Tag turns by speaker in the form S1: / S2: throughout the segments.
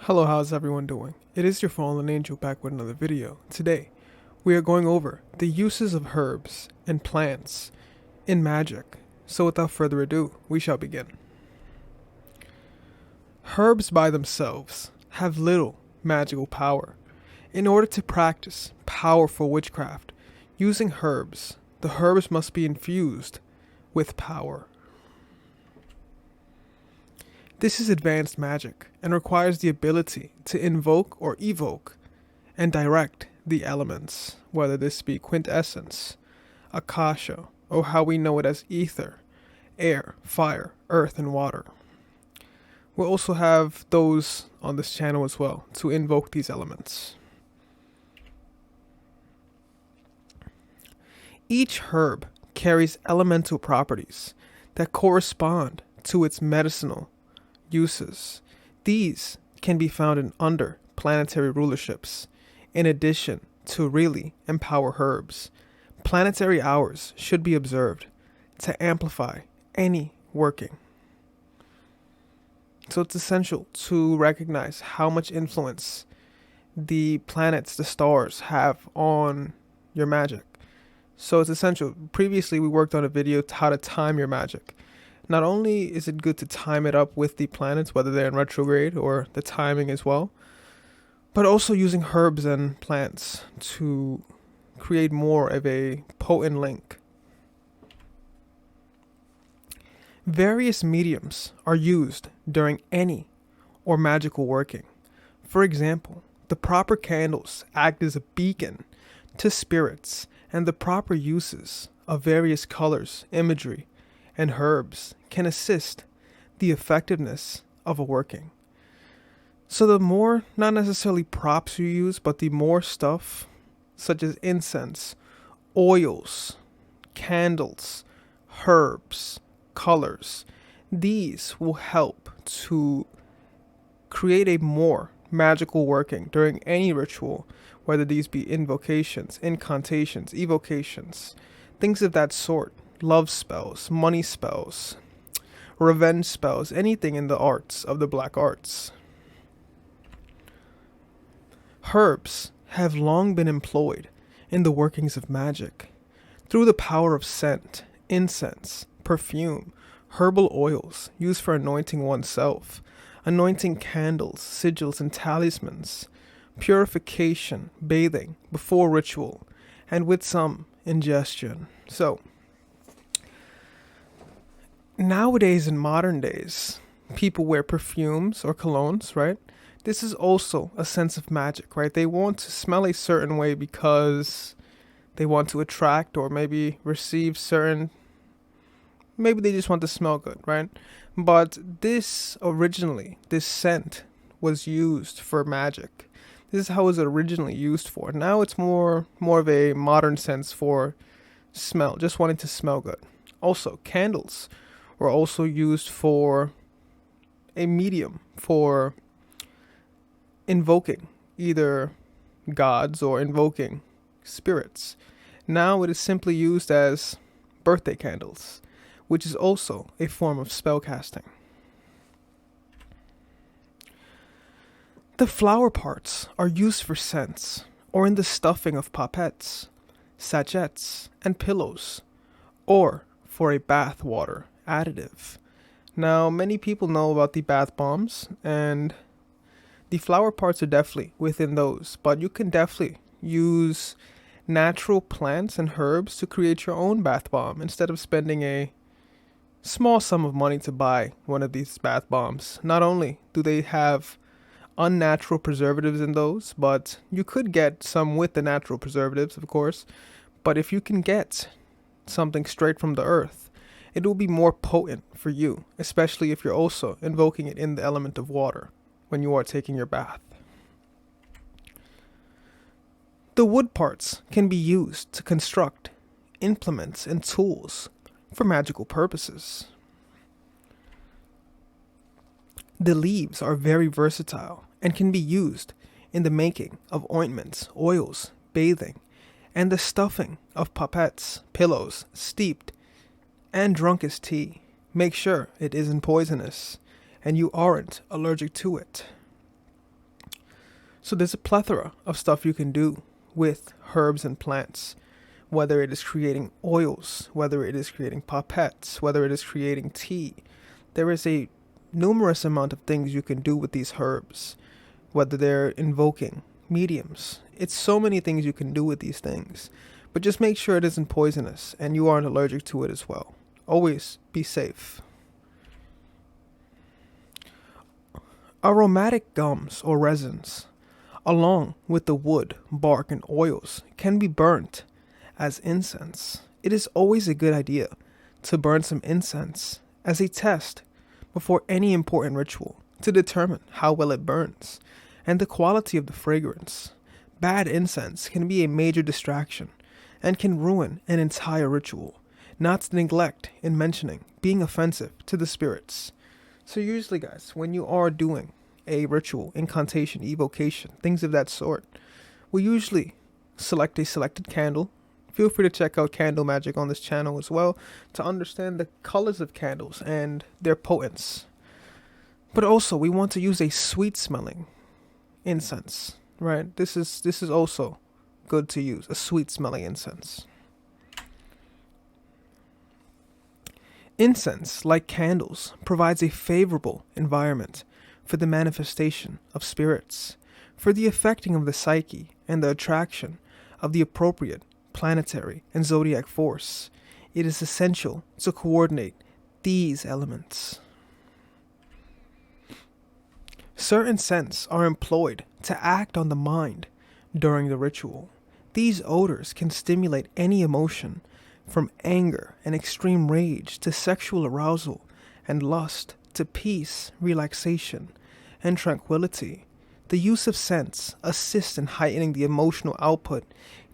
S1: Hello, how's everyone doing? It is your fallen angel back with another video. Today, we are going over the uses of herbs and plants in magic. So without further ado, we shall begin. Herbs by themselves have little magical power. In order to practice powerful witchcraft using herbs, the herbs must be infused with power. This is advanced magic and requires the ability to invoke or evoke and direct the elements, whether this be quintessence, akasha, or how we know it as ether, air, fire, earth, and water. We'll also have those on this channel as well to invoke these elements. Each herb carries elemental properties that correspond to its medicinal uses. These can be found in under planetary rulerships. In addition to really empower herbs, planetary hours should be observed to amplify any working. So it's essential to recognize how much influence the planets, the stars, have on your magic. So it's essential. Previously, we worked on a video how to time your magic. Not only is it good to time it up with the planets, whether they're in retrograde or the timing as well, but also using herbs and plants to create more of a potent link. Various mediums are used during any or magical working. For example, the proper candles act as a beacon to spirits, and the proper uses of various colors, imagery, and herbs can assist the effectiveness of a working. So the more, not necessarily props you use, but the more stuff such as incense, oils, candles, herbs, colors, these will help to create a more magical working during any ritual, whether these be invocations, incantations, evocations, things of that sort. Love spells, money spells, revenge spells, anything in the arts of the black arts. Herbs have long been employed in the workings of magic. Through the power of scent, incense, perfume, herbal oils used for anointing oneself, anointing candles, sigils, and talismans, purification, bathing, before ritual, and with some ingestion. So, nowadays, in modern days, people wear perfumes or colognes, right? This is also a sense of magic, right? They want to smell a certain way because they want to attract or maybe receive certain, maybe they just want to smell good, right? But this scent was used for magic. This is how it was originally used for. Now it's more of a modern sense for smell, just wanting to smell good. Also, candles were also used for a medium for invoking either gods or invoking spirits. Now it is simply used as birthday candles, which is also a form of spell casting. The flower parts are used for scents or in the stuffing of popettes, sachets, and pillows, or for a bath water additive. Now, many people know about the bath bombs, and the flower parts are definitely within those, but you can definitely use natural plants and herbs to create your own bath bomb instead of spending a small sum of money to buy one of these bath bombs. Not only do they have unnatural preservatives in those, but you could get some with the natural preservatives, of course, but if you can get something straight from the earth, it will be more potent for you, especially if you're also invoking it in the element of water when you are taking your bath. The wood parts can be used to construct implements and tools for magical purposes. The leaves are very versatile and can be used in the making of ointments, oils, bathing, and the stuffing of popettes, pillows, steeped and drunk as tea. Make sure it isn't poisonous and you aren't allergic to it. So there's a plethora of stuff you can do with herbs and plants, whether it is creating oils, whether it is creating pipettes, whether it is creating tea. There is a numerous amount of things you can do with these herbs, whether they're invoking mediums. It's so many things you can do with these things, but just make sure it isn't poisonous and you aren't allergic to it as well. Always be safe. Aromatic gums or resins, along with the wood, bark, and oils, can be burnt as incense. It is always a good idea to burn some incense as a test before any important ritual to determine how well it burns and the quality of the fragrance. Bad incense can be a major distraction and can ruin an entire ritual, not to neglect in mentioning being offensive to the spirits. So usually, guys, when you are doing a ritual, incantation, evocation, things of that sort, we usually select a selected candle. Feel free to check out Candle Magic on this channel as well to understand the colors of candles and their potence. But also, we want to use a sweet smelling incense, right? This is also good to use, a sweet smelling incense. Incense, like candles, provides a favorable environment for the manifestation of spirits, for the affecting of the psyche and the attraction of the appropriate planetary and zodiac force. It is essential to coordinate these elements. Certain scents are employed to act on the mind during the ritual. These odors can stimulate any emotion, from anger and extreme rage to sexual arousal and lust to peace, relaxation, and tranquility. The use of scents assists in heightening the emotional output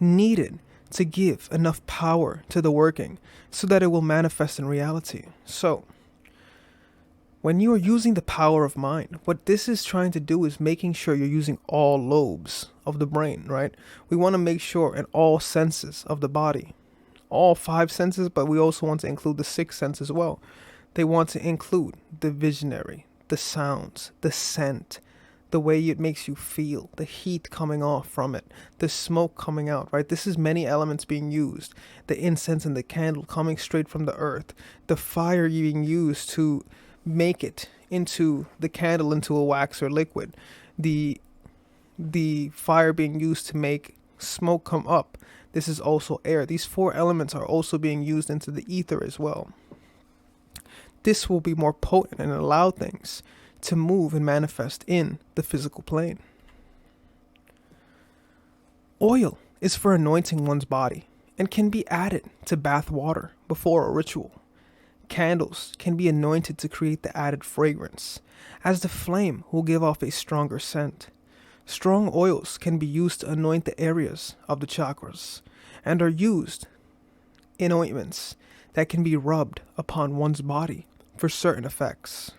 S1: needed to give enough power to the working so that it will manifest in reality. So, when you are using the power of mind, what this is trying to do is making sure you're using all lobes of the brain, right? We want to make sure in all senses of the body, all 5 senses, but we also want to include the 6th sense as well. They want to include the visionary, the sounds, the scent, the way it makes you feel, the heat coming off from it, the smoke coming out, right? This is many elements being used. The incense and the candle coming straight from the earth, the fire being used to make it into the candle into a wax or liquid, the fire being used to make smoke come up. This is also air. These 4 elements are also being used into the ether as well. This will be more potent and allow things to move and manifest in the physical plane. Oil is for anointing one's body and can be added to bath water before a ritual. Candles can be anointed to create the added fragrance, as the flame will give off a stronger scent. Strong oils can be used to anoint the areas of the chakras and are used in ointments that can be rubbed upon one's body for certain effects.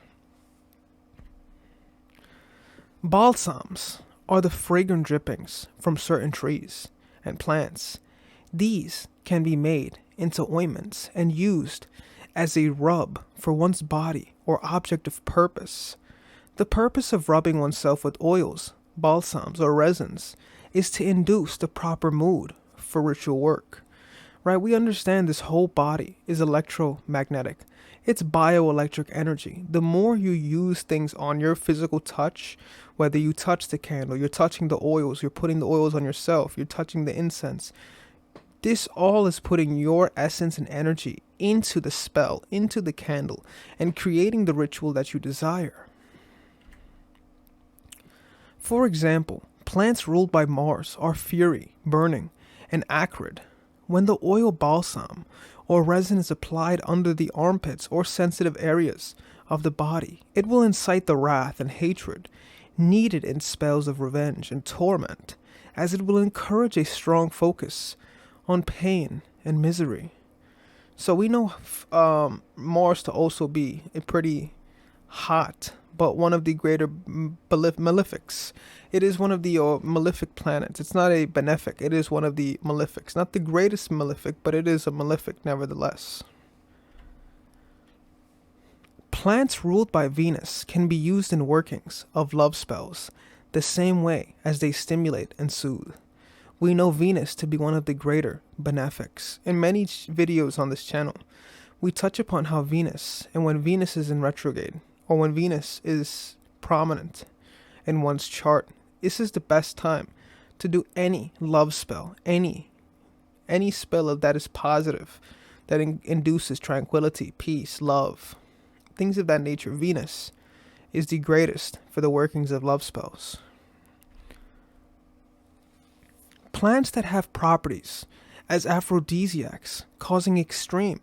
S1: Balsams are the fragrant drippings from certain trees and plants. These can be made into ointments and used as a rub for one's body or object of purpose. The purpose of rubbing oneself with oils, balsams, or resins is to induce the proper mood for ritual work. Right? We understand this whole body is electromagnetic. It's bioelectric energy. The more you use things on your physical touch, whether you touch the candle, you're touching the oils, you're putting the oils on yourself, you're touching the incense, this all is putting your essence and energy into the spell, into the candle, and creating the ritual that you desire. For example, plants ruled by Mars are fiery, burning, and acrid. When the oil balsam or resin is applied under the armpits or sensitive areas of the body, it will incite the wrath and hatred needed in spells of revenge and torment, as it will encourage a strong focus on pain and misery. So we know Mars to also be a pretty hot, but one of the greater malefics. It is one of the malefic planets. It's not a benefic. It is one of the malefics. Not the greatest malefic, but it is a malefic nevertheless. Plants ruled by Venus can be used in workings of love spells the same way as they stimulate and soothe. We know Venus to be one of the greater benefics. In many videos on this channel, we touch upon how Venus, and when Venus is in retrograde, or when Venus is prominent in one's chart, this is the best time to do any love spell, any spell that is positive, that induces tranquility, peace, love, things of that nature. Venus is the greatest for the workings of love spells. Plants that have properties as aphrodisiacs, causing extreme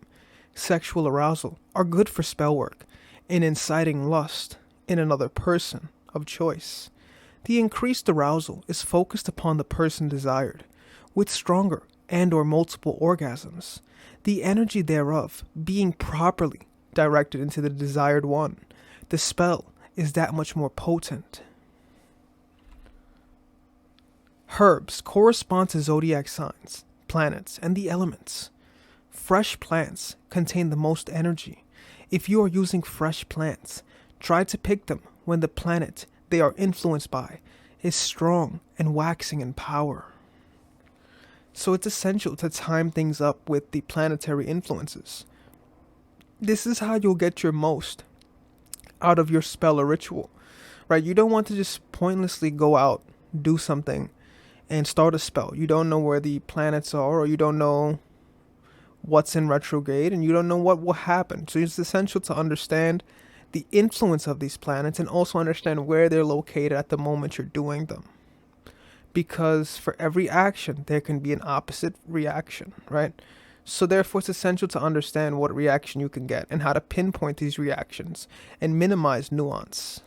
S1: sexual arousal, are good for spell work in inciting lust in another person of choice. The increased arousal is focused upon the person desired, with stronger and or multiple orgasms, the energy thereof being properly directed into the desired one. The spell is that much more potent. Herbs correspond to zodiac signs, planets, and the elements. Fresh plants contain the most energy. If you are using fresh plants, try to pick them when the planet they are influenced by is strong and waxing in power. So it's essential to time things up with the planetary influences. This is how you'll get your most out of your spell or ritual, right? You don't want to just pointlessly go out, do something, and start a spell. You don't know where the planets are, or you don't know what's in retrograde, and you don't know what will happen. So it's essential to understand the influence of these planets and also understand where they're located at the moment you're doing them. Because for every action, there can be an opposite reaction, right? So therefore, it's essential to understand what reaction you can get and how to pinpoint these reactions and minimize nuance.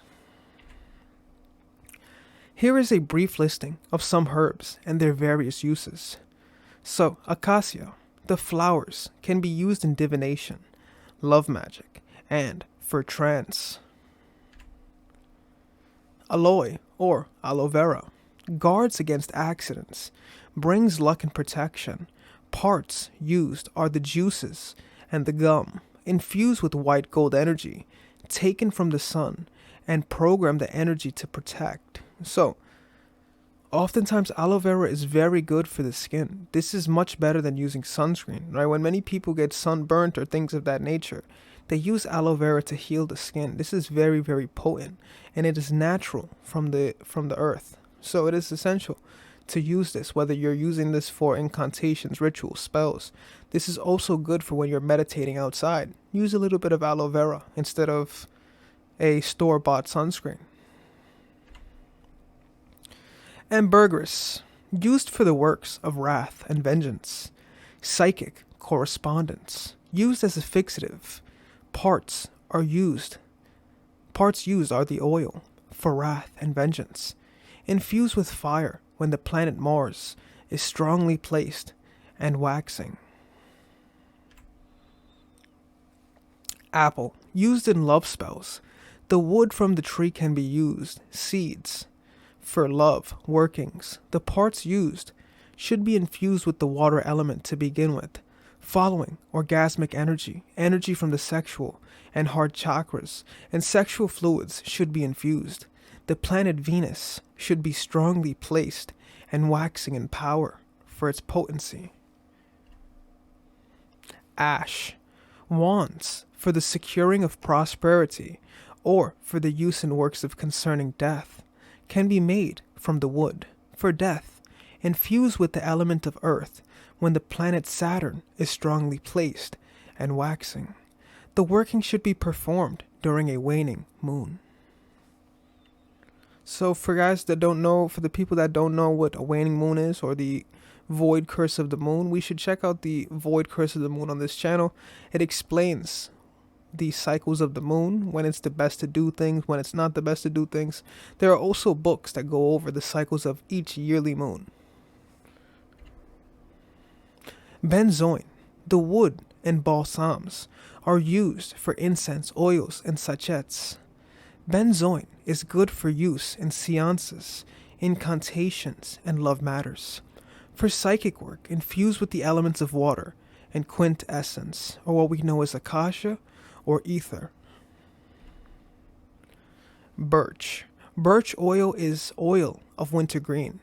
S1: Here is a brief listing of some herbs and their various uses. So, acacia, the flowers, can be used in divination, love magic, and for trance. Aloe, or aloe vera, guards against accidents, brings luck and protection. Parts used are the juices and the gum, infused with white gold energy, taken from the sun, and program the energy to protect. So, oftentimes aloe vera is very good for the skin. This is much better than using sunscreen, right? When many people get sunburnt or things of that nature, they use aloe vera to heal the skin. This is very, very potent, and it is natural from the earth. So it is essential to use this, whether you're using this for incantations, rituals, spells. This is also good for when you're meditating outside. Use a little bit of aloe vera instead of a store-bought sunscreen. Ambergris, used for the works of wrath and vengeance. Psychic correspondence, used as a fixative. Parts used are the oil for wrath and vengeance, infused with fire when the planet Mars is strongly placed and waxing. Apple, used in love spells. The wood from the tree can be used, seeds, for love workings. The parts used should be infused with the water element to begin with, following orgasmic energy from the sexual and heart chakras, and sexual fluids should be infused. The planet Venus should be strongly placed and waxing in power for its potency. Ash, wands for the securing of prosperity or for the use in works of concerning death, can be made from the wood for death, infused with the element of earth when the planet Saturn is strongly placed and waxing. The working should be performed during a waning moon. So for the people that don't know what a waning moon is, or the void curse of the moon, we should check out the void curse of the moon on this channel. It explains the cycles of the moon, when it's the best to do things, when it's not the best to do things. There are also books that go over the cycles of each yearly moon. Benzoin, the wood and balsams, are used for incense, oils, and sachets. Benzoin is good for use in seances, incantations, and love matters. For psychic work, infused with the elements of water and quintessence, or what we know as acacia or ether. Birch, Birch oil is oil of wintergreen.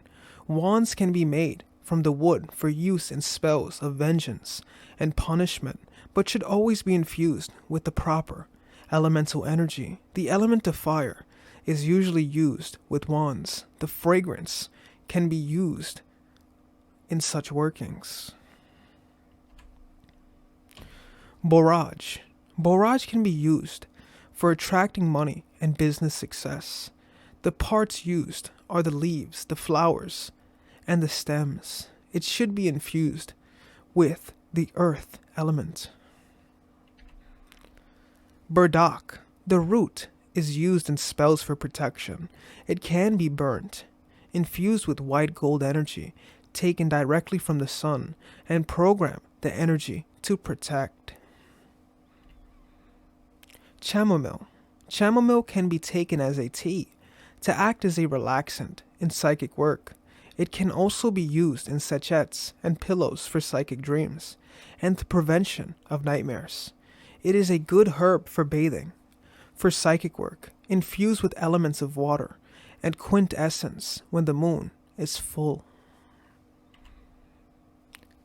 S1: Wands can be made from the wood for use in spells of vengeance and punishment, but should always be infused with the proper elemental energy. The element of fire is usually used with wands. The fragrance can be used in such workings. Borage. Borage can be used for attracting money and business success. The parts used are the leaves, the flowers, and the stems. It should be infused with the earth element. Burdock. The root is used in spells for protection. It can be burnt, infused with white gold energy, taken directly from the sun, and program the energy to protect. Chamomile. Chamomile can be taken as a tea to act as a relaxant in psychic work. It can also be used in sachets and pillows for psychic dreams and the prevention of nightmares. It is a good herb for bathing, for psychic work, infused with elements of water and quintessence when the moon is full.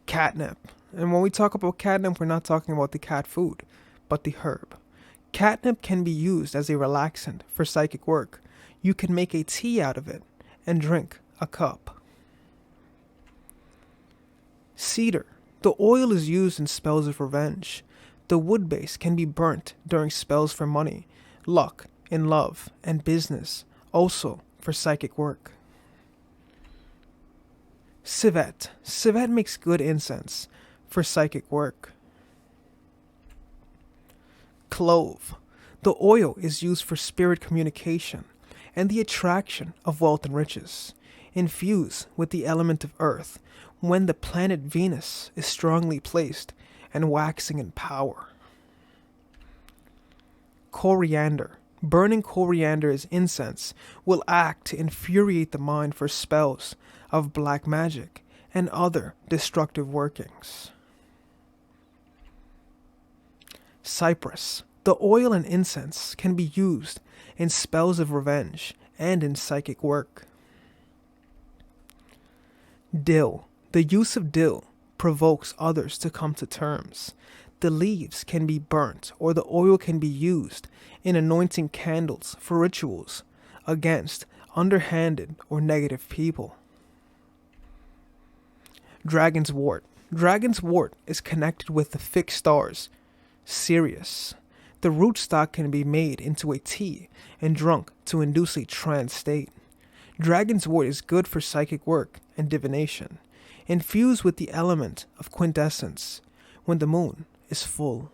S1: Catnip. And when we talk about catnip, we're not talking about the cat food, but the herb. Catnip can be used as a relaxant for psychic work. You can make a tea out of it and drink a cup. Cedar. The oil is used in spells of revenge. The wood base can be burnt during spells for money, luck, in love, and business, also for psychic work. Civet. Civet makes good incense for psychic work. Clove. The oil is used for spirit communication and the attraction of wealth and riches. Infuse with the element of earth when the planet Venus is strongly placed and waxing in power. Coriander. Burning coriander as incense will act to infuriate the mind for spells of black magic and other destructive workings. Cypress. The oil and incense can be used in spells of revenge and in psychic work. Dill. The use of dill provokes others to come to terms. The leaves can be burnt or the oil can be used in anointing candles for rituals against underhanded or negative people. Dragon's wort. Dragon's wort is connected with the fixed stars, Sirius. The rootstock can be made into a tea and drunk to induce a trance state. Dragon's wort is good for psychic work and divination, infused with the element of quintessence when the moon is full.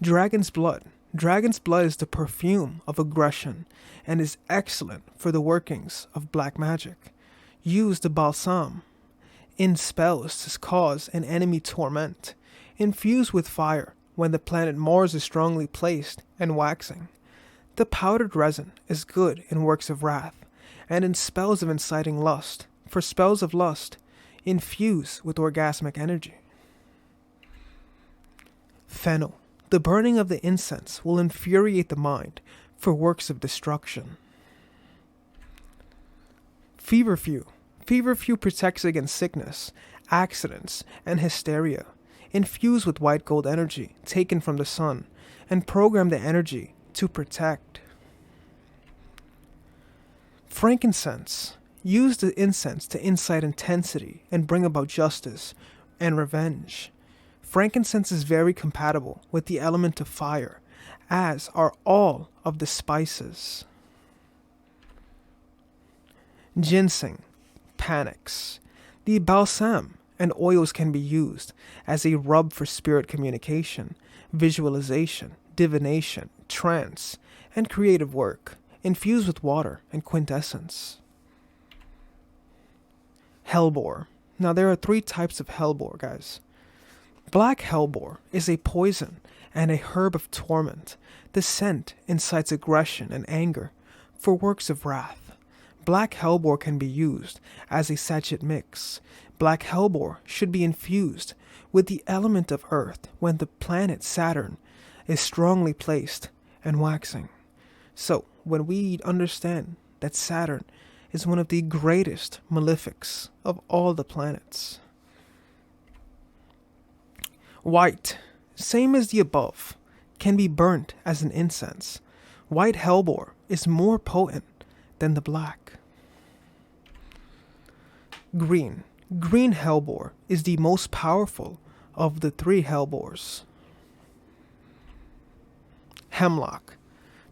S1: Dragon's blood. Dragon's blood is the perfume of aggression and is excellent for the workings of black magic. Use the balsam in spells to cause an enemy torment. Infused with fire when the planet Mars is strongly placed and waxing. The powdered resin is good in works of wrath and in spells of inciting lust. For spells of lust, infuse with orgasmic energy. Fennel. The burning of the incense will infuriate the mind for works of destruction. Feverfew. Feverfew protects against sickness, accidents, and hysteria. Infuse with white gold energy taken from the sun and program the energy to protect. Frankincense. Use the incense to incite intensity and bring about justice and revenge. Frankincense is very compatible with the element of fire, as are all of the spices. Ginseng. Panics. The balsam and oils can be used as a rub for spirit communication, visualization, divination, trance, and creative work, infused with water and quintessence. Hellebore. Now there are 3 types of hellebore, guys. Black hellebore is a poison and a herb of torment. The scent incites aggression and anger for works of wrath. Black hellebore can be used as a sachet mix. Black hellebore should be infused with the element of earth when the planet Saturn is strongly placed and waxing. So, when we understand that Saturn is one of the greatest malefics of all the planets. White, same as the above, can be burnt as an incense. White hellebore is more potent than the black. Green. Green hellebore is the most powerful of the three hellebores. Hemlock.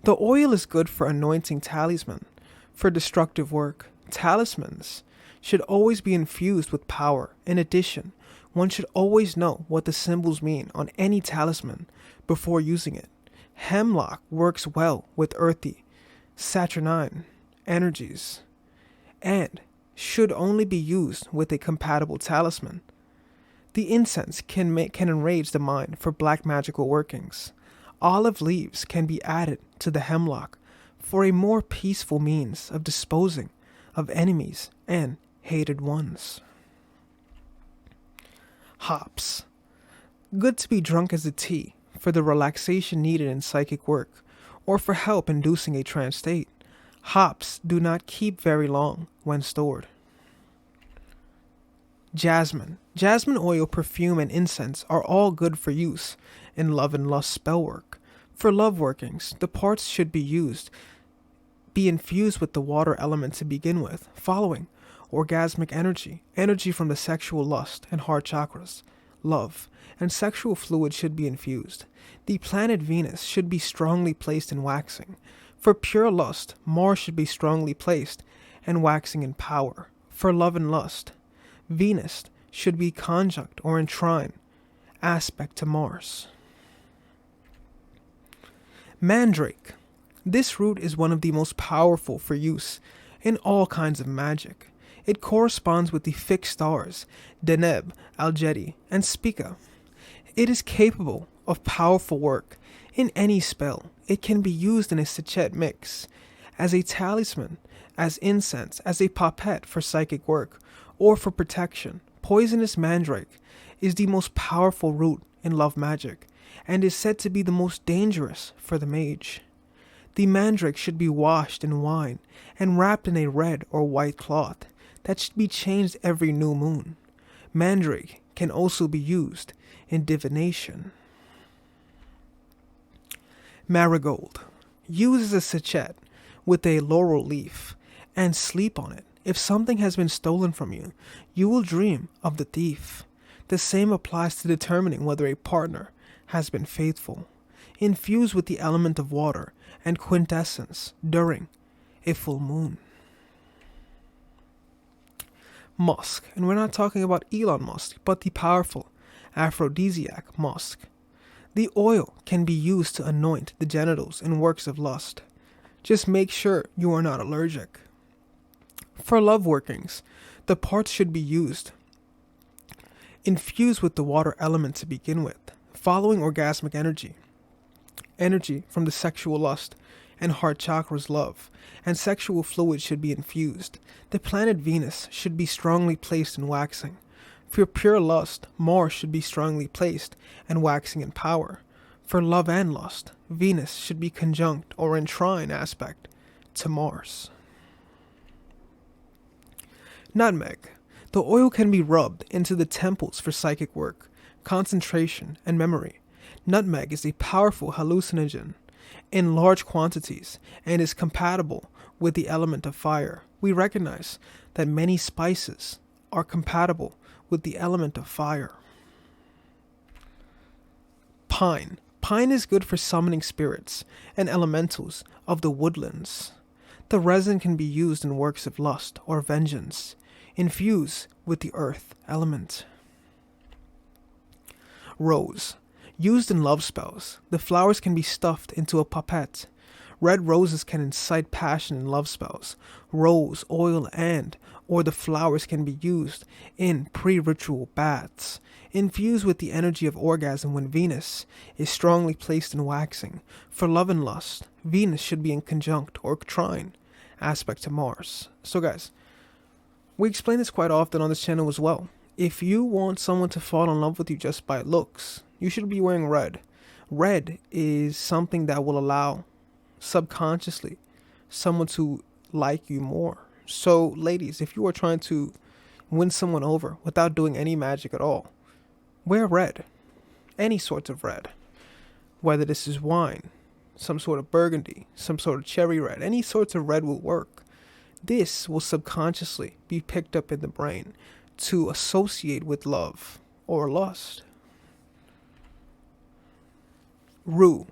S1: The oil is good for anointing talisman. For destructive work, talismans should always be infused with power. In addition, one should always know what the symbols mean on any talisman before using it. Hemlock works well with earthy, saturnine energies and should only be used with a compatible talisman. The incense can enrage the mind for black magical workings. Olive leaves can be added to the hemlock for a more peaceful means of disposing of enemies and hated ones. Hops. Good to be drunk as a tea for the relaxation needed in psychic work or for help inducing a trance state. Hops do not keep very long when stored. Jasmine. Jasmine oil, perfume, and incense are all good for use in love and lust spell work. For love workings, the parts should be infused with the water element to begin with, following orgasmic energy, energy from the sexual lust and heart chakras, love, and sexual fluid should be infused. The planet Venus should be strongly placed in waxing. For pure lust, Mars should be strongly placed and waxing in power. For love and lust, Venus should be conjunct or in trine aspect to Mars. Mandrake. This root is one of the most powerful for use in all kinds of magic. It corresponds with the fixed stars, Deneb, Algeti, and Spica. It is capable of powerful work in any spell. It can be used in a sachet mix, as a talisman, as incense, as a poppet for psychic work, or for protection. Poisonous mandrake is the most powerful root in love magic, and is said to be the most dangerous for the mage. The mandrake should be washed in wine and wrapped in a red or white cloth that should be changed every new moon. Mandrake can also be used in divination. Marigold. Use as a sachet with a laurel leaf and sleep on it. If something has been stolen from you, you will dream of the thief. The same applies to determining whether a partner has been faithful. Infuse with the element of water and quintessence during a full moon. Musk, and we're not talking about Elon Musk, but the powerful aphrodisiac musk. The oil can be used to anoint the genitals in works of lust. Just make sure you are not allergic. For love workings, the parts should be infused with the water element to begin with, following orgasmic energy, energy from the sexual lust and heart chakras love, and sexual fluid should be infused. The planet Venus should be strongly placed in waxing. For pure lust, Mars should be strongly placed and waxing in power. For love and lust, Venus should be conjunct or in trine aspect to Mars. Nutmeg. The oil can be rubbed into the temples for psychic work, concentration, and memory. Nutmeg is a powerful hallucinogen in large quantities and is compatible with the element of fire. We recognize that many spices are compatible with the element of fire. Pine. Pine is good for summoning spirits and elementals of the woodlands. The resin can be used in works of lust or vengeance. Infuse with the earth element. Rose. Used in love spells, the flowers can be stuffed into a poppet. Red roses can incite passion in love spells. Rose, oil, or the flowers can be used in pre-ritual baths. Infused with the energy of orgasm when Venus is strongly placed in waxing. For love and lust, Venus should be in conjunct or trine aspect to Mars. So guys, we explain this quite often on this channel as well. If you want someone to fall in love with you just by looks, you should be wearing red. Red is something that will allow subconsciously someone to like you more. So, ladies, if you are trying to win someone over without doing any magic at all, wear red. Any sorts of red. Whether this is wine, some sort of burgundy, some sort of cherry red, any sorts of red will work. This will subconsciously be picked up in the brain to associate with love or lust. Rue.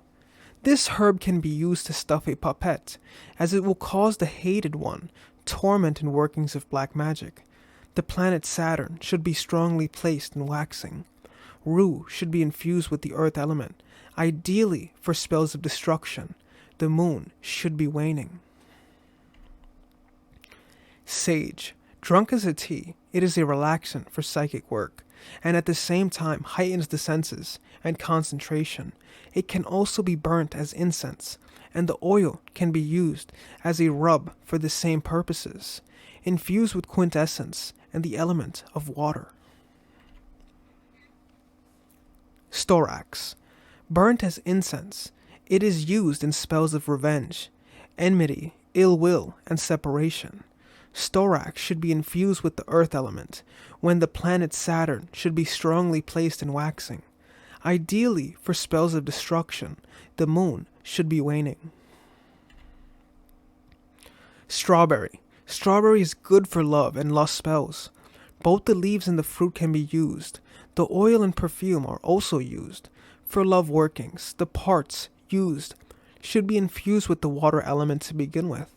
S1: This herb can be used to stuff a puppet, as it will cause the hated one torment in workings of black magic. The planet Saturn should be strongly placed in waxing. Rue should be infused with the earth element, ideally for spells of destruction. The moon should be waning. Sage. Drunk as a tea, it is a relaxant for psychic work, and at the same time heightens the senses and concentration. It can also be burnt as incense, and the oil can be used as a rub for the same purposes, infused with quintessence and the element of water. Storax. Burnt as incense, it is used in spells of revenge, enmity, ill will, and separation. Storax should be infused with the earth element, when the planet Saturn should be strongly placed in waxing. Ideally, for spells of destruction, the moon should be waning. Strawberry. Strawberry is good for love and lust spells. Both the leaves and the fruit can be used. The oil and perfume are also used. For love workings, the parts used should be infused with the water element to begin with.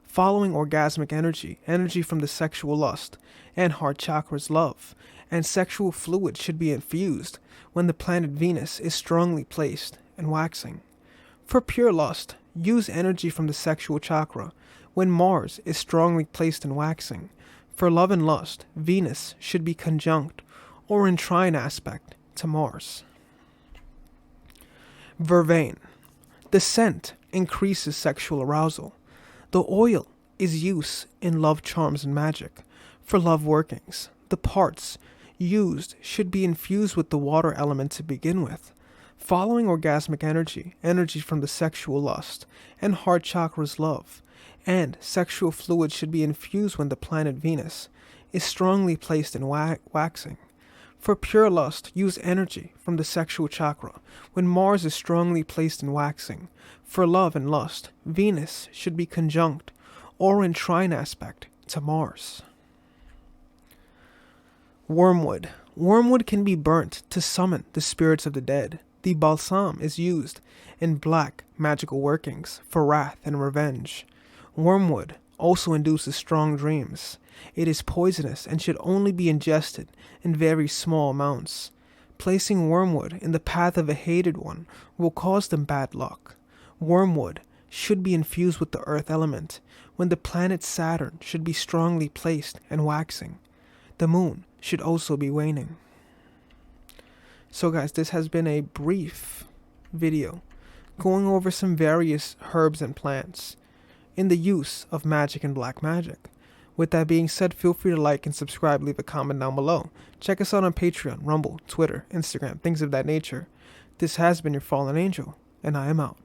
S1: Following orgasmic energy, energy from the sexual lust, and heart chakra's love, and sexual fluid should be infused when the planet Venus is strongly placed and waxing. For pure lust, use energy from the sexual chakra when Mars is strongly placed and waxing. For love and lust, Venus should be conjunct or in trine aspect to Mars. Vervain. The scent increases sexual arousal. The oil is used in love charms and magic. For love workings, the parts used should be infused with the water element to begin with. Following orgasmic energy, energy from the sexual lust, and heart chakra's love, and sexual fluid should be infused when the planet Venus is strongly placed in waxing. For pure lust, use energy from the sexual chakra when Mars is strongly placed in waxing. For love and lust, Venus should be conjunct or in trine aspect to Mars. Wormwood. Wormwood can be burnt to summon the spirits of the dead. The balsam is used in black magical workings for wrath and revenge. Wormwood also induces strong dreams. It is poisonous and should only be ingested in very small amounts. Placing wormwood in the path of a hated one will cause them bad luck. Wormwood should be infused with the earth element when the planet Saturn should be strongly placed and waxing. The moon should also be waning. So guys, this has been a brief video going over some various herbs and plants in the use of magic and black magic. With that being said, feel free to like and subscribe, leave a comment down below. Check us out on Patreon, Rumble, Twitter, Instagram, things of that nature. This has been your fallen angel, and I am out.